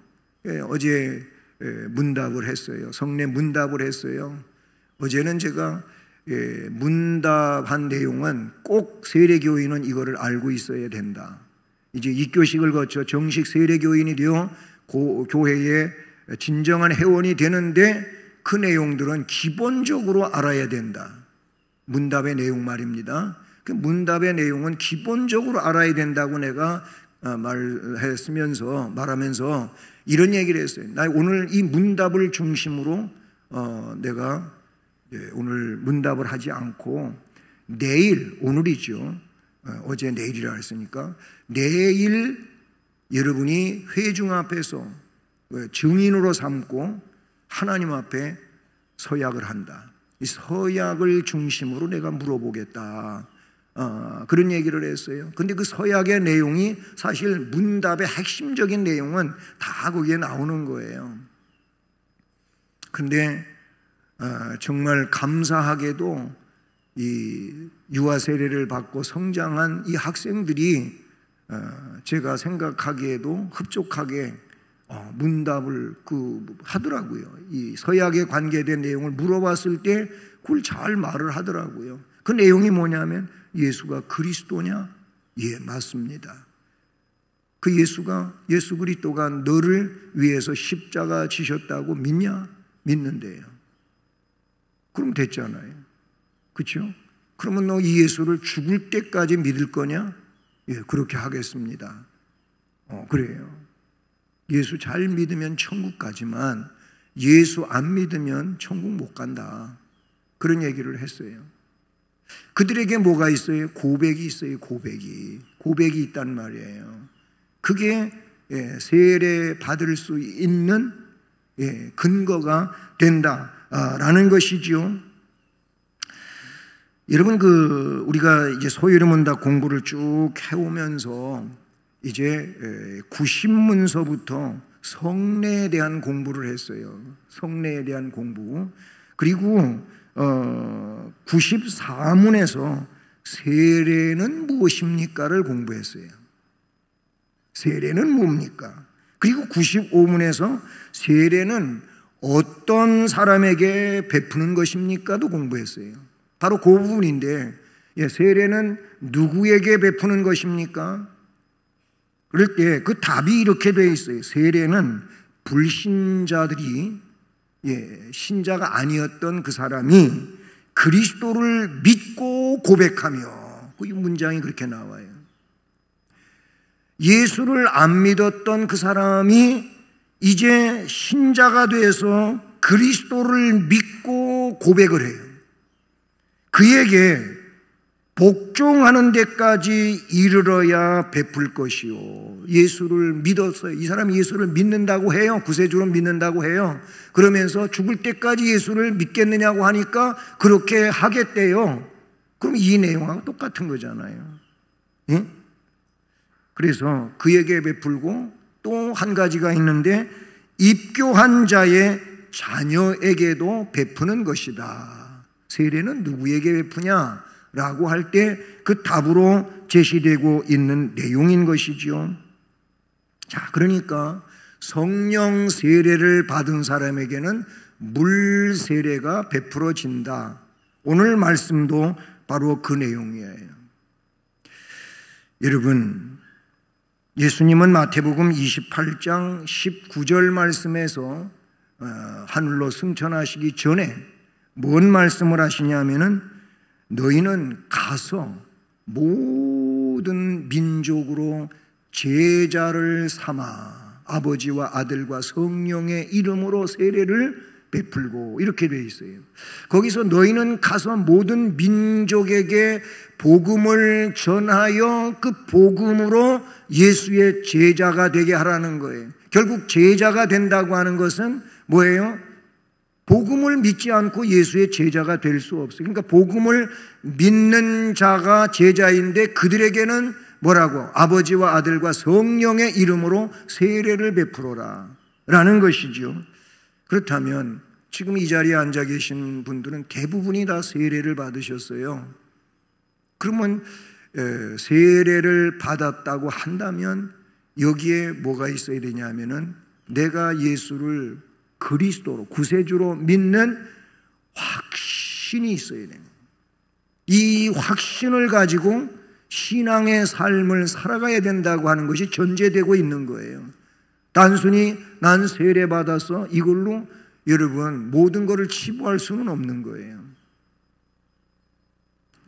어제 문답을 했어요. 성례 문답을 했어요. 어제는 제가 문답한 내용은 꼭 세례교인은 이거를 알고 있어야 된다. 이제 입교식을 거쳐 정식 세례교인이 되어 교회의 진정한 회원이 되는데 그 내용들은 기본적으로 알아야 된다. 문답의 내용 말입니다. 그 문답의 내용은 기본적으로 알아야 된다고 내가 말하면서 이런 얘기를 했어요. 나 오늘 이 문답을 중심으로 내가 오늘 문답을 하지 않고 내일, 오늘이죠. 어제 내일이라 했으니까 내일 여러분이 회중 앞에서 증인으로 삼고 하나님 앞에 서약을 한다. 이 서약을 중심으로 내가 물어보겠다. 그런 얘기를 했어요. 근데 그 서약의 내용이 사실 문답의 핵심적인 내용은 다 거기에 나오는 거예요. 근데 정말 감사하게도 이 유아 세례를 받고 성장한 이 학생들이 제가 생각하기에도 흡족하게 문답을 하더라고요. 이 서약에 관계된 내용을 물어봤을 때 그걸 잘 말을 하더라고요. 그 내용이 뭐냐면 예수가 그리스도냐? 예, 맞습니다. 그 예수 그리스도가 너를 위해서 십자가 지셨다고 믿냐? 믿는데요. 그럼 됐잖아요. 그렇죠? 그러면 너 이 예수를 죽을 때까지 믿을 거냐? 예, 그렇게 하겠습니다. 그래요. 예수 잘 믿으면 천국 가지만 예수 안 믿으면 천국 못 간다. 그런 얘기를 했어요. 그들에게 뭐가 있어요? 고백이 있어요. 고백이 있단 말이에요. 그게 세례 받을 수 있는 근거가 된다라는 것이지요. 여러분, 우리가 이제 소위르문 다 공부를 쭉 해오면서 이제 구신문서부터 성례에 대한 공부를 했어요. 성례에 대한 공부. 그리고 94문에서 세례는 무엇입니까를 공부했어요. 세례는 뭡니까? 그리고 95문에서 세례는 어떤 사람에게 베푸는 것입니까도 공부했어요. 바로 그 부분인데, 세례는 누구에게 베푸는 것입니까? 그럴 때 그 답이 이렇게 되어 있어요. 세례는 불신자들이, 신자가 아니었던 그 사람이 그리스도를 믿고 고백하며, 이 문장이 그렇게 나와요. 예수를 안 믿었던 그 사람이 이제 신자가 돼서 그리스도를 믿고 고백을 해요. 그에게 복종하는 데까지 이르러야 베풀 것이요. 예수를 믿었어요. 이 사람이 예수를 믿는다고 해요. 구세주로 믿는다고 해요. 그러면서 죽을 때까지 예수를 믿겠느냐고 하니까 그렇게 하겠대요. 그럼 이 내용하고 똑같은 거잖아요. 예? 그래서 그에게 베풀고 또 한 가지가 있는데 입교한 자의 자녀에게도 베푸는 것이다. 세례는 누구에게 베푸냐? 라고 할 때 그 답으로 제시되고 있는 내용인 것이죠. 자, 그러니까 성령 세례를 받은 사람에게는 물 세례가 베풀어진다. 오늘 말씀도 바로 그 내용이에요. 여러분, 예수님은 마태복음 28장 19절 말씀에서 하늘로 승천하시기 전에 뭔 말씀을 하시냐면은 너희는 가서 모든 민족으로 제자를 삼아 아버지와 아들과 성령의 이름으로 세례를 베풀고 이렇게 되어 있어요. 거기서 너희는 가서 모든 민족에게 복음을 전하여 그 복음으로 예수의 제자가 되게 하라는 거예요. 결국 제자가 된다고 하는 것은 뭐예요? 복음을 믿지 않고 예수의 제자가 될 수 없어요. 그러니까 복음을 믿는 자가 제자인데 그들에게는 뭐라고? 아버지와 아들과 성령의 이름으로 세례를 베풀어라 라는 것이죠. 그렇다면 지금 이 자리에 앉아 계신 분들은 대부분이 다 세례를 받으셨어요. 그러면 세례를 받았다고 한다면 여기에 뭐가 있어야 되냐면은 내가 예수를 그리스도로 구세주로 믿는 확신이 있어야 됩니다. 이 확신을 가지고 신앙의 삶을 살아가야 된다고 하는 것이 전제되고 있는 거예요. 단순히 난 세례 받아서 이걸로 여러분 모든 것을 치부할 수는 없는 거예요.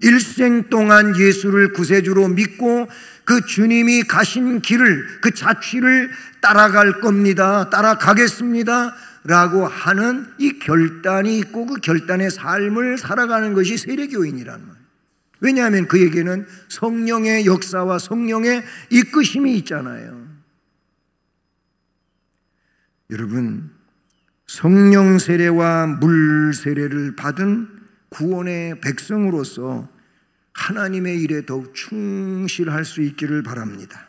일생 동안 예수를 구세주로 믿고 그 주님이 가신 길을, 그 자취를 따라갈 겁니다. 따라가겠습니다. 라고 하는 이 결단이 있고 그 결단의 삶을 살아가는 것이 세례교인이라는 거예요. 왜냐하면 그에게는 성령의 역사와 성령의 이끄심이 있잖아요. 여러분, 성령 세례와 물 세례를 받은 구원의 백성으로서 하나님의 일에 더욱 충실할 수 있기를 바랍니다.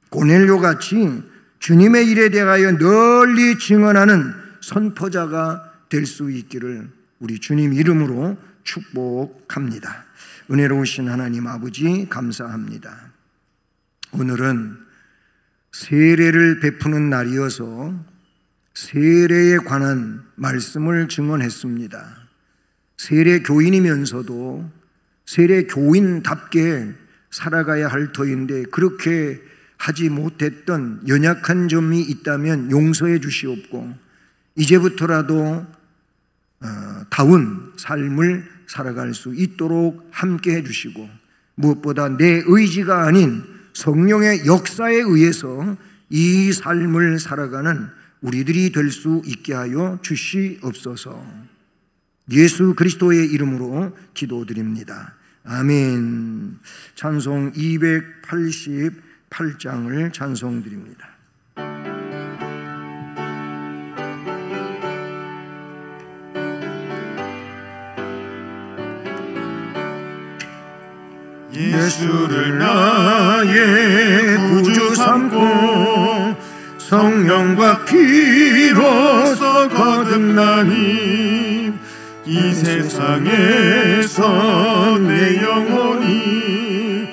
고넬료 같이 주님의 일에 대하여 널리 증언하는 선포자가 될 수 있기를 우리 주님 이름으로 축복합니다. 은혜로우신 하나님 아버지 감사합니다. 오늘은 세례를 베푸는 날이어서 세례에 관한 말씀을 증언했습니다. 세례 교인이면서도 세례 교인답게 살아가야 할 터인데 그렇게 하지 못했던 연약한 점이 있다면 용서해 주시옵고 이제부터라도 다운 삶을 살아갈 수 있도록 함께 해주시고 무엇보다 내 의지가 아닌 성령의 역사에 의해서 이 삶을 살아가는 우리들이 될 수 있게 하여 주시옵소서. 예수 그리스도의 이름으로 기도드립니다. 아멘. 찬송 288장을 찬송드립니다. 예수를 나의 구주 삼고 성령과 피로써 거듭나니 이 세상에서 내 영혼이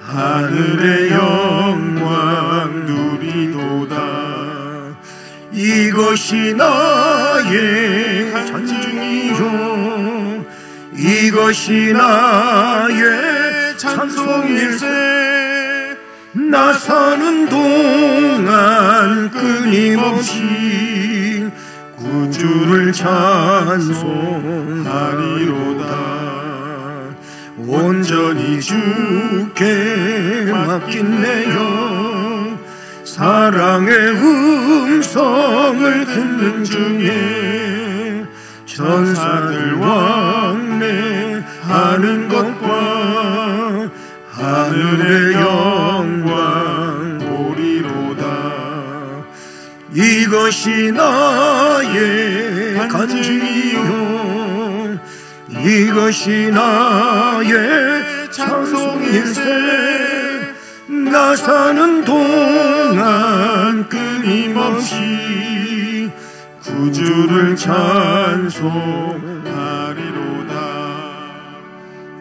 하늘의 영광 누리도다. 이것이 나의 간증이요 이것이 나의 찬송일세. 나 사는 동안 끊임없이 구주를 찬송하리로다. 온전히 주께 맡긴 내 영 사랑의 음성을 듣는 중에 천사들 왕래하는 것과 하늘의 영광 보리로다. 이것이 나의 간증이요 이것이 나의 찬송일세. 나 사는 동안 끊임없이 구주를 찬송하리로다.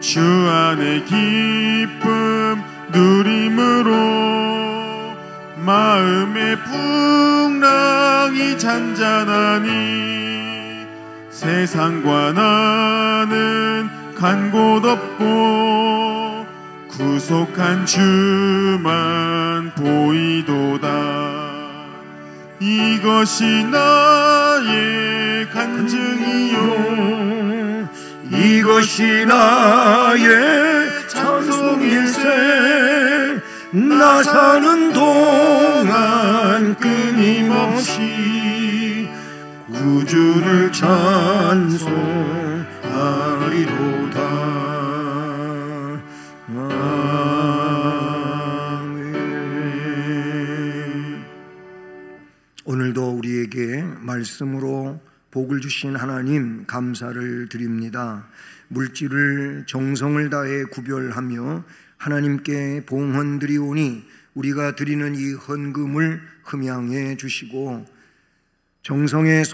주 안의 기쁨 누림으로 마음의 풍랑이 잔잔하니 세상과 나는 간 곳 없고 구속한 주만 보이도다. 이것이 나의 간증이요 이것이 나의 찬송일세. 나 사는 동안 끊임없이 구주를 찬송하리로다. 아멘. 오늘도 우리에게 말씀으로 복을 주신 하나님 감사를 드립니다. 물질을 정성을 다해 구별하며 하나님께 봉헌드리오니 우리가 드리는 이 헌금을 흠양해 주시고 정성의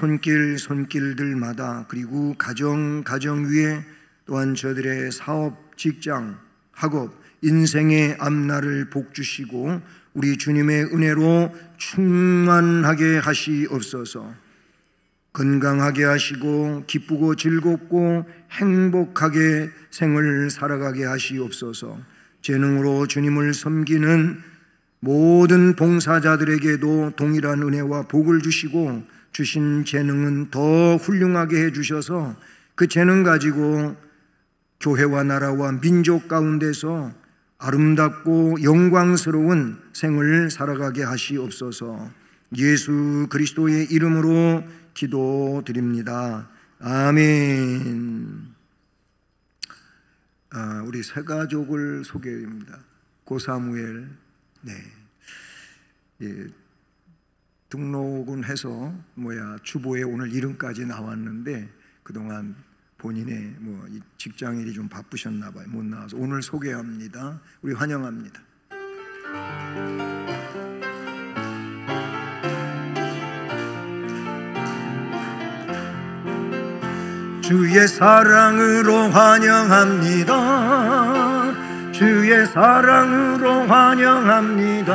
손길들마다 그리고 가정 위에 또한 저들의 사업, 직장, 학업, 인생의 앞날을 복 주시고 우리 주님의 은혜로 충만하게 하시옵소서. 건강하게 하시고 기쁘고 즐겁고 행복하게 생을 살아가게 하시옵소서. 재능으로 주님을 섬기는 모든 봉사자들에게도 동일한 은혜와 복을 주시고 주신 재능은 더 훌륭하게 해주셔서 그 재능 가지고 교회와 나라와 민족 가운데서 아름답고 영광스러운 생을 살아가게 하시옵소서. 예수 그리스도의 이름으로 기도드립니다. 아멘. 우리 세 가족을 소개합니다. 고사무엘, 등록은 해서 주보에 오늘 이름까지 나왔는데 그동안 본인의 직장일이 좀 바쁘셨나 봐요. 못 나와서 오늘 소개합니다. 우리 환영합니다. 주의 사랑으로 환영합니다. 주의 사랑으로 환영합니다.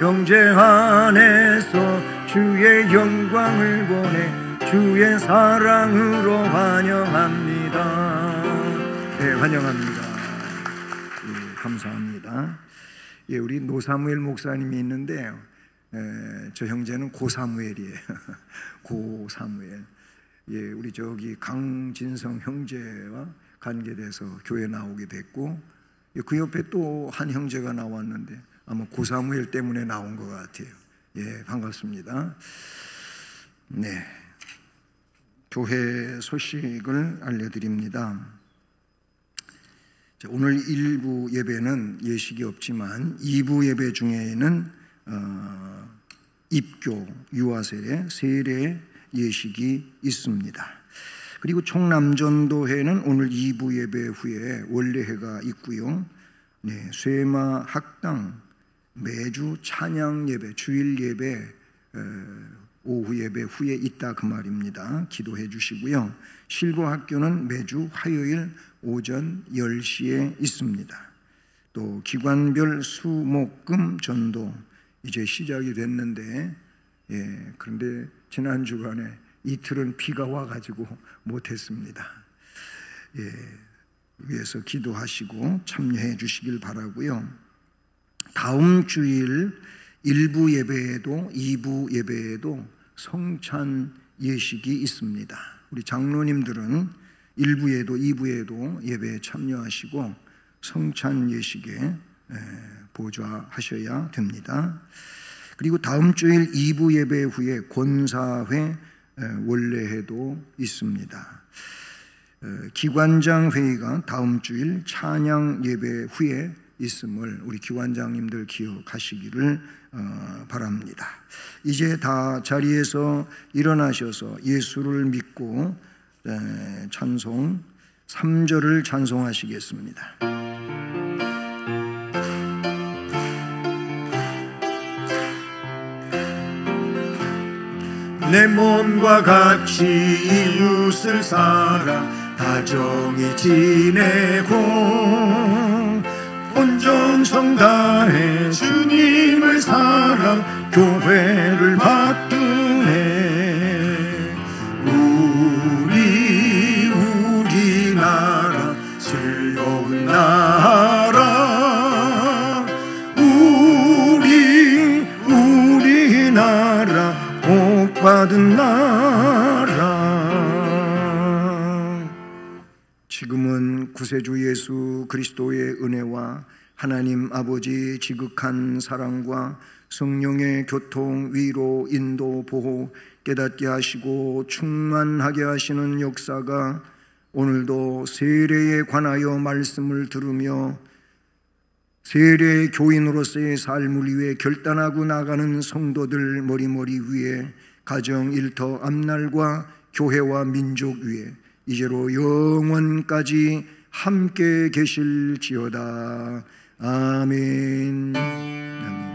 형제 안에서 주의 영광을 보내 주의 사랑으로 환영합니다. 네, 환영합니다. 예, 감사합니다. 예, 우리 노사무엘 목사님이 있는데요. 저 형제는 고사무엘이에요. 고사무엘. 예, 우리 저기 강진성 형제와 관계돼서 교회 나오게 됐고, 그 옆에 또 한 형제가 나왔는데 아마 고사무엘 때문에 나온 것 같아요. 예, 반갑습니다. 네, 교회 소식을 알려드립니다. 오늘 1부 예배는 예식이 없지만 2부 예배 중에는 입교, 유아세례, 세례 예식이 있습니다. 그리고 총남전도회는 오늘 2부 예배 후에 원래회가 있고요. 네, 쇠마 학당 매주 찬양 예배, 주일 예배 오후 예배 후에 있다 그 말입니다. 기도해 주시고요. 실버학교는 매주 화요일 오전 10시에 있습니다. 또 기관별 수목금 전도 이제 시작이 됐는데, 예, 그런데 지난 주간에 이틀은 비가 와가지고 못했습니다. 예, 위해서 기도하시고 참여해 주시길 바라고요. 다음 주일 1부 예배에도 2부 예배에도 성찬 예식이 있습니다. 우리 장로님들은 1부에도 2부에도 예배에 참여하시고 성찬 예식에 보좌하셔야 됩니다. 그리고 다음 주일 2부 예배 후에 권사회 원래회도 있습니다. 기관장 회의가 다음 주일 찬양 예배 후에 있음을 우리 기관장님들 기억하시기를 바랍니다. 이제 다 자리에서 일어나셔서 예수를 믿고 찬송 3절을 찬송하시겠습니다. 내 몸과 같이 이웃을 사랑 다정히 지내고 온전성 다해 주님을 사랑 교회를 받드네. 우리나라 즐거운 나라 우리나라 복받은 나라. 지금은 구세주 예수 그리스도의 은혜와 하나님 아버지 지극한 사랑과 성령의 교통, 위로, 인도, 보호, 깨닫게 하시고 충만하게 하시는 역사가 오늘도 세례에 관하여 말씀을 들으며 세례 교인으로서의 삶을 위해 결단하고 나가는 성도들 머리머리 위에 가정, 일터, 앞날과 교회와 민족 위에 이제로 영원까지 함께 계실지어다. 아멘. 아멘.